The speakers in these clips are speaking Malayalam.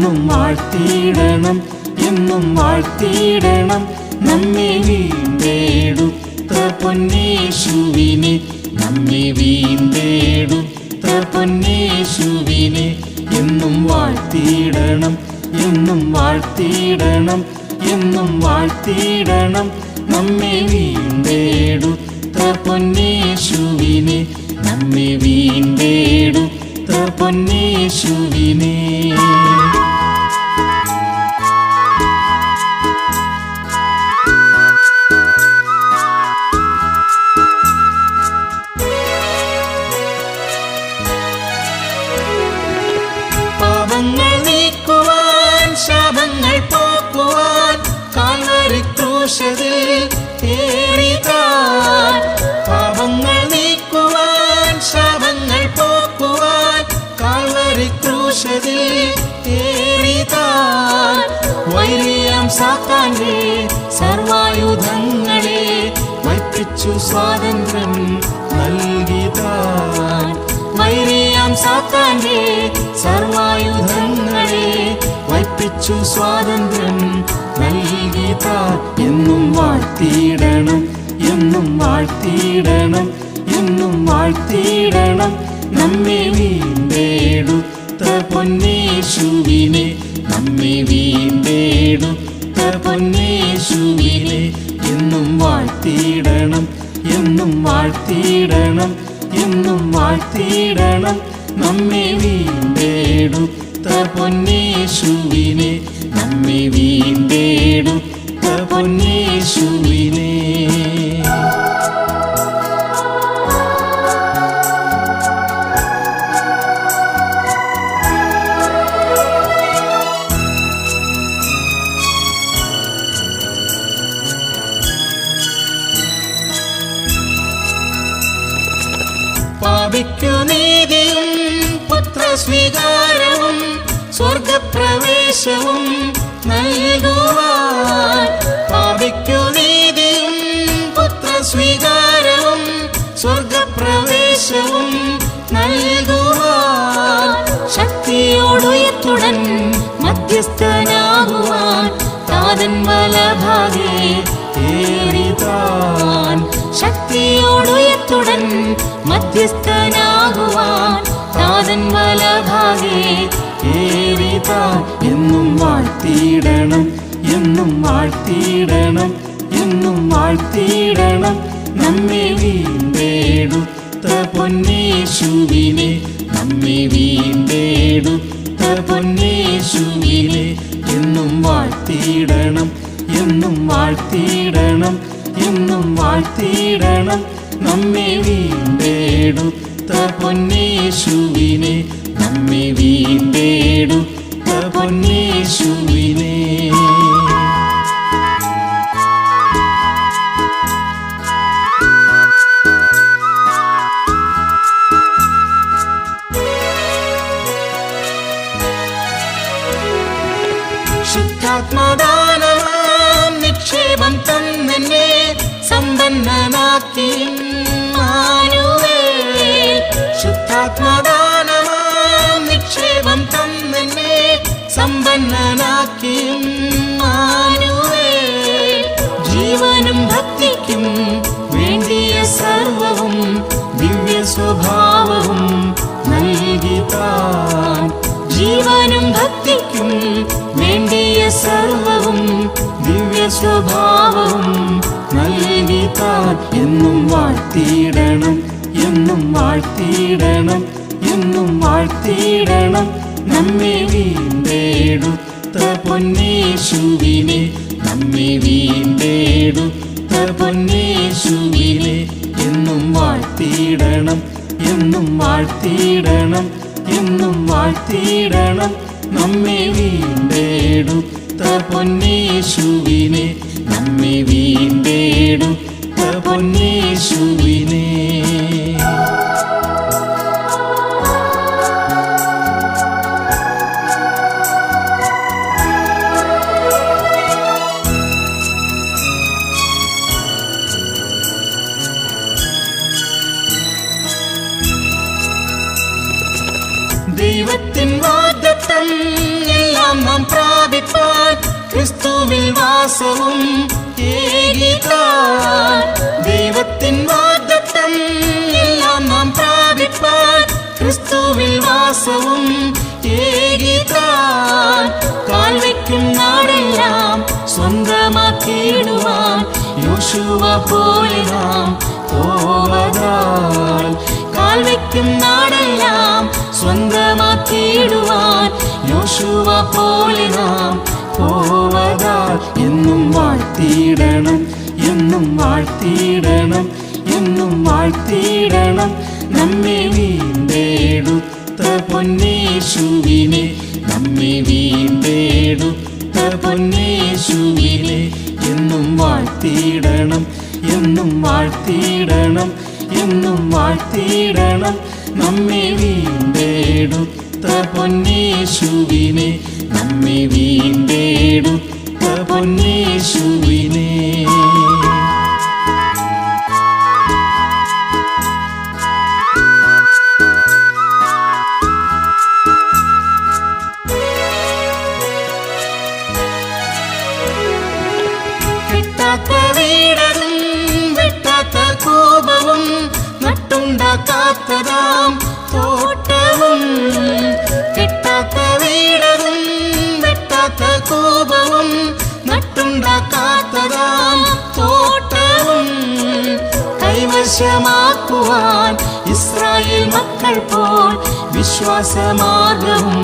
എന്നും വാഴ്ത്തിയിടണം, എന്നും വാഴ്ത്തിയിടണം നമ്മെ വീണ്ടെടുത്ത പൊന്നേശുവിനെ, നമ്മെ വീണ്ടെടുത്ത പൊന്നേശുവിനെ. എന്നും വാഴ്ത്തിയിടണം, എന്നും വാഴ്ത്തിയിടണം, എന്നും വാഴ്ത്തിയിടണം നമ്മെ വീണ്ടെടുത്ത പൊന്നേശുവിനെ, നമ്മെ വീണ്ടെടുത്ത പൊന്നേശുവിനെ. പാപങ്ങൾ നീക്കുവാൻ, ശാപങ്ങൾ പോക്കുവാൻ കാൽവരി ക്രൂശിൽ ഏറിതാൻ. പാപങ്ങൾ നീക്കുവാൻ, ശാപങ്ങൾ പോക്കുവാൻ കാൽവരി ക്രൂശിൽ ഏറിതാൻ. വൈരിയാം സാത്താന്റെ സർവായുധങ്ങളെ വയ്പ്പിച്ചു സ്വാതന്ത്ര്യം നൽകിതാൻ. വൈരിയാം സാത്താന്റെ സർവായുധങ്ങളെ വയ്പ്പിച്ചു സ്വാതന്ത്ര്യം നൽകിതാൻ. എന്നും വാഴ്ത്തിയിടണം, എന്നും വാഴ്ത്തിയിടണം, എന്നും വാഴ്ത്തിയിടണം നമ്മെ വീണ്ടെടുത്ത പൊന്നേശുവിനെ, നമ്മെ വീണ്ടെടുത്ത പൊന്നേശുവിനെ. എന്നും വാഴ്ത്തിയിടണം, എന്നും വാഴ്ത്തിയിടണം, എന്നും വാഴ്ത്തിയിടണം നമ്മെ വീണ്ടെടുത്ത പൊന്നേശുവിനെ, നമ്മെ വീണ്ടെടുത്ത പൊന്നേശുവിനെ. പാപിക്കു നീതിയും പുത്രസ്വീകാരവും സ്വർഗപ്രവേശവും നൽകുവാൻ. പാപിക്കു നീതിയും പുത്രസ്വീകാരവും സ്വർഗപ്രവേശവും നൽകുവാൻ. ശക്തിയോടുയർത്തുടൻ മധ്യസ്ഥനാകുവാൻ താതൻ വലഭാഗേ ഏറിതാൻ. ശക്തിയോടുയർത്തുടൻ മധ്യസ്ഥനാകുവാൻ താതൻ വലഭാഗേ ഏറിതാൻ. എന്നും വാഴ്ത്തിയിടണം, എന്നും വാഴ്ത്തിയിടണം, എന്നും വാഴ്ത്തിയിടണം നമ്മെ വീണ്ടെടുത്ത പൊന്നേശുവിനെ, നമ്മെ വീണ്ടെടുത്ത പൊന്നേശുവിനെ. എന്നും വാഴ്ത്തിയിടണം, എന്നും വാഴ്ത്തിയിടണം, എന്നും വാഴ്ത്തിയിടണം നമ്മെ വീണ്ടെടുത്ത പൊന്നേശുവിനെ, നമ്മെ വീണ്ടെടുത്ത പൊന്നേശുവിനെ. ശുദ്ധാത്മദാനമാം നിക്ഷേപം തന്നെന്നെ സമ്പന്നനാക്കി ഇമ്മാനുവേൽ. ശുദ്ധാത്മദാനമാം നിക്ഷേപം തന്നെന്നെ സമ്പന്നനാക്കി ഇമ്മാനുവേൽ. ജീവനും ഭക്തിക്കും വേണ്ടിയ സർവവും ദിവ്യ സ്വഭാവവും നൽകിതാൻ. ജീവനും ഭക്തിക്കും വേണ്ടിയ സർവവും ദിവ്യ സ്വഭാവവും നൽകിതാൻ. എന്നും വാഴ്ത്തിയിടണം, എന്നും വാഴ്ത്തിയിടണം, എന്നും വാഴ്ത്തിയിടണം നമ്മെ വീണ്ടെടുത്ത പൊന്നേശുവിനെ, നമ്മെ വീണ്ടെടുത്ത പൊന്നേശുവിനെ. എന്നും വാഴ്ത്തിയിടണം, എന്നും വാഴ്ത്തിയിടണം, എന്നും വാഴ്ത്തിയിടണം നമ്മെ വീണ്ടെടുത്ത പൊന്നേശുവിനെ, നമ്മെ വീണ്ടെടുത്ത പൊന്നേശുവിനെ. ദൈവത്തിൻ വാഗ്ദത്തം എല്ലാം വിശ്വാസവും ഏകിതാൻ ദൈവത്തിൻ വാഗ്ദത്തം എല്ലാം നാം പ്രാപിപ്പാൻ ക്രിസ്തുവിൽ വാസവും ഏകിതാൻ കാൽവയ്ക്കും നാടെല്ലാം സ്വന്തമാക്കിയിടുവാൻ യോശുവ പോലെ നാം പോവതാൽ കാൽവയ്ക്കും നാടെല്ലാം സ്വന്തമാക്കിയിടുവാൻ യോശുവ പോലെ നാം പോവതാൽ എന്നും വാഴ്ത്തിയിടണം എന്നും വാഴ്ത്തിയിടണം എന്നും വാഴ്ത്തിയിടണം നമ്മെ വീണ്ടെടുത്ത പൊന്നേശുവിനെ നമ്മെ വീണ്ടെടുത്ത പൊന്നേശുവിനെ എന്നും വാഴ്ത്തിയിടണം എന്നും വാഴ്ത്തിയിടണം എന്നും വാഴ്ത്തിയിടണം നമ്മെ വീണ്ടെടുത്ത പൊന്നേശുവിനെ നമ്മെ വീണ്ടെടുത്ത പൊന്നേശുവിനെ വെട്ടാത്ത കോപവും നട്ടുണ്ടാക്കാത്തതാം തോട്ടവും കെട്ടാത്ത വീടവും വെട്ടാത്ത കോപവും നട്ടുണ്ടാക്കാത്തതാം തോട്ടവും കൈവശമാക്കുവാൻ ഇസ്രായേൽ മക്കൾ പോൽ വിശ്വാസമാർഗവും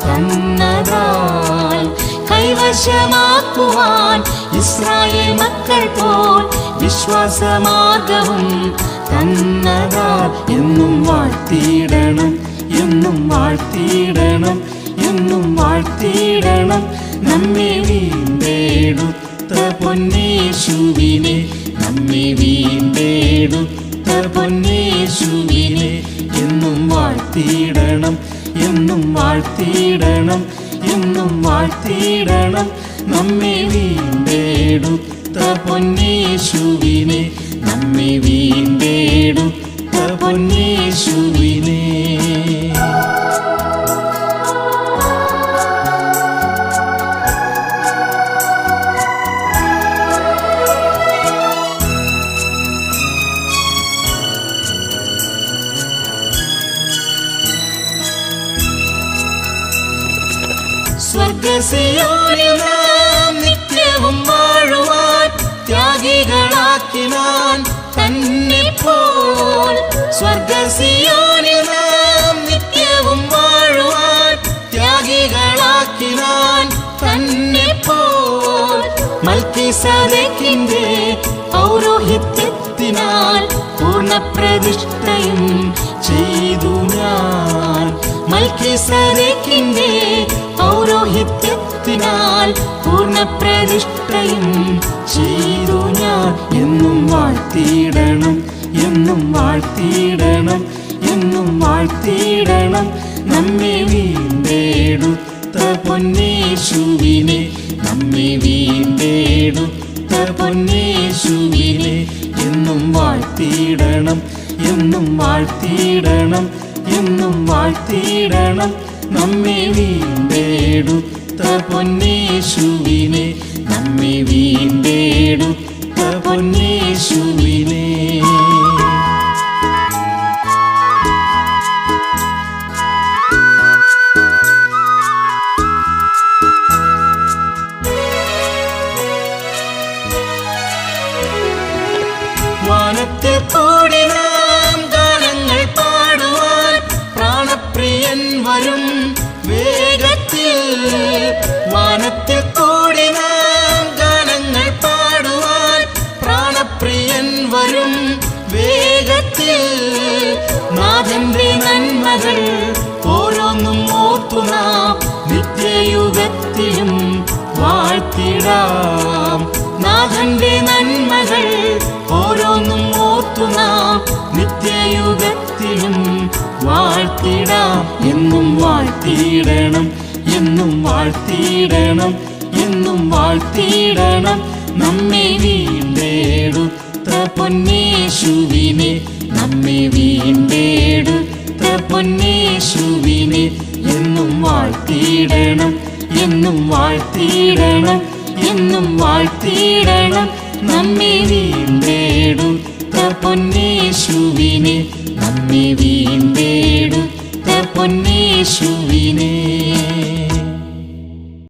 തന്നതാൽ കൈവശമാക്കുവാൻ ഇസ്രായേൽ മക്കൾ പോൽ വിശ്വാസമാർഗവും തന്നതാൽ എന്നും വാഴ്ത്തിയിടണം എന്നും വാഴ്ത്തിയിടണം എന്നും വാഴ്ത്തിയിടണം നമ്മെ വീണ്ടെടുത്ത പൊന്നേശുവിനെ നമ്മെ വീണ്ടെടുത്ത പൊന്നേശുവിനെ എന്നും വാഴ്ത്തിയിടണം എന്നും വാഴ്ത്തിയിടണം എന്നും വാഴ്ത്തിയിടണം നമ്മെ വീണ്ടെടുത്ത പൊന്നേശുവിനെ നമ്മെ വീണ്ടെടുത്ത പൊന്നേശുവിനെ സ്വർഗ്ഗസിയോനിൽ നാം നിത്യവും വാഴുവാൻ ത്യാഗികളാക്കിനാൻ തന്നെ പോൽ സ്വർഗ്ഗസിയോനിൽ നാം നിത്യവും വാഴുവാൻ ത്യാഗികളാക്കിനാൻ തന്നെ പോൽ മൽക്കീസേദെക്കിന്റെ പൗരോഹിത്യത്തിനാൽ പൂർണ്ണപ്രതിഷ്ഠയും ചെയ്തു ഞാൻ മൽക്കീസേദെക്കിന്റെ പൗരോഹിത്യത്തിനാൽ പൂർണ്ണപ്രതിഷ്ഠയും ചെയ്തു ഞാൻ എന്നും വാഴ്ത്തിയിടണം എന്നും വാഴ്ത്തിയിടണം എന്നും വാഴ്ത്തിയിടണം നമ്മെ വീണ്ടെടുത്ത പൊന്നേശുവിനെ നമ്മെ വീണ്ടെടുത്ത പൊന്നേശുവിനെ എന്നും വാഴ്ത്തിയിടണം എന്നും വാഴ്ത്തിയിടണം എന്നും വാഴ്ത്തിയിടണം നമ്മെ വീണ്ടെടുത്ത പൊന്നേശുവിനെ നമ്മെ വീണ്ടെടുത്ത പൊന്നേശുവിനെ വാനത്തിൽ കൂടി നാം ഗാനങ്ങൾ പാടുവാൻ പ്രാണപ്രിയൻ വരും വേഗത്തിൽ വാനത്തിൽ കൂടി നാം ഗാനങ്ങൾ പാടുവാൻ പ്രാണപ്രിയൻ വരും വേഗത്തിൽ നാഥന്റെ നന്മകൾ ഓരോന്നും ഓർത്തു നാം നിത്യയുഗത്തിലും വാഴ്ത്തിടാം നാഥന്റെ നന്മകൾ ഓരോന്നും ഓർത്തു നാം നിത്യയുഗത്തിലും വാഴ്ത്തിടാം എന്നും വാഴ്ത്തിയിടണം എന്നും വാഴ്ത്തിയിടണം എന്നും വാഴ്ത്തിയിടണം നമ്മെ വീണ്ടെടുത്ത പൊന്നേശുവിനെ നമ്മെ വീണ്ടെടുത്ത പൊന്നേശുവിനെ എന്നും വാഴ്ത്തിയിടണം എന്നും വാഴ്ത്തിയിടണം എന്നും വാഴ്ത്തിയിടണം നമ്മെ വീണ്ടെടുത്ത പൊന്നേശുവിനെ, നമ്മെ വീണ്ടെടുത്ത പൊന്നേശുവിനെ.